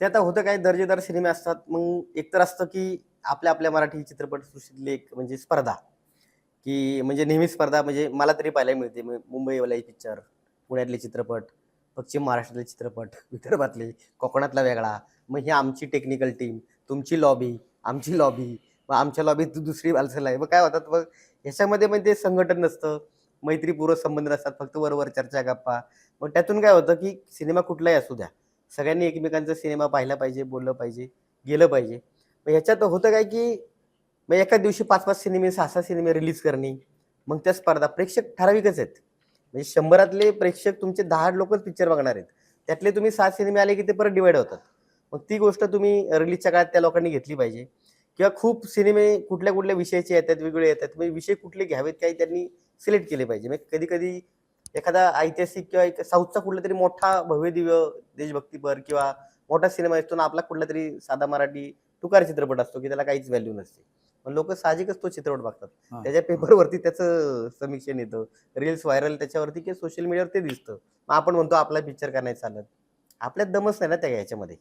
ते आता होतं काय, दर्जेदार सिनेमे असतात. मग एकतर असतं की आपल्या आपल्या मराठी चित्रपटसृष्टीतली एक म्हणजे स्पर्धा, की म्हणजे नेहमी स्पर्धा म्हणजे मला तरी पाहायला मिळते. मुंबईवाले पिक्चर, पुण्यातले चित्रपट, पश्चिम महाराष्ट्रातले चित्रपट, विदर्भातले, कोकणातला वेगळा. मग ही आमची टेक्निकल टीम, तुमची लॉबी, आमची लॉबी, मग आमच्या लॉबीत दुसरी माणसं आहे. मग काय होतात मग ह्याच्यामध्ये मग ते संघटन नसतं, मैत्रीपूर्व संबंध नसतात, फक्त वरवर चर्चा, गप्पा. मग त्यातून काय होतं, की सिनेमा कुठलाही असू द्या, सगळ्यांनी एकमेकांचा सिनेमा पाहिला पाहिजे, बोललं पाहिजे, गेलं पाहिजे. मग ह्याच्यात होतं काय, की मग एका दिवशी 5-5 सिनेमे, 6-6 सिनेमे रिलीज करणे. मग त्या स्पर्धा प्रेक्षक ठराविकच आहेत. म्हणजे 100रातले प्रेक्षक तुमचे 10 लोकच पिक्चर बघणार आहेत. त्यातले तुम्ही 7 सिनेमे आले, की ते परत डिव्हाईड होतात. मग ती गोष्ट तुम्ही रिलीजच्या काळात त्या लोकांनी घेतली पाहिजे. किंवा खूप सिनेमे कुठल्या-कुठल्या विषयाचे येतात, वेगवेगळे येतात. म्हणजे विषय कुठले घ्यावेत काही त्यांनी सिलेक्ट केले पाहिजे. म्हणजे कधी-कधी एखादा ऐतिहासिक किंवा एक साऊथचा कुठलातरी मोठा भव्य-दिव्य देशभक्तीपर किंवा मोठा सिनेमा असतो ना, आपला कुठलातरी साधा मराठी टुकार चित्रपट असतो, की त्याला काहीच व्हॅल्यू नसते. मग लोकं साहजिकच तो चित्रपट बघतात. हां. त्याच्या पेपरवरती त्याचं समीक्षण येतं. रील्स व्हायरल त्याच्यावरती किंवा सोशल मीडियावर ते दिसतं. मग आपण म्हणतो आपला पिक्चर का नाही चालत? आपल्यात दमच नाही ना त्या ह्याच्यामध्ये.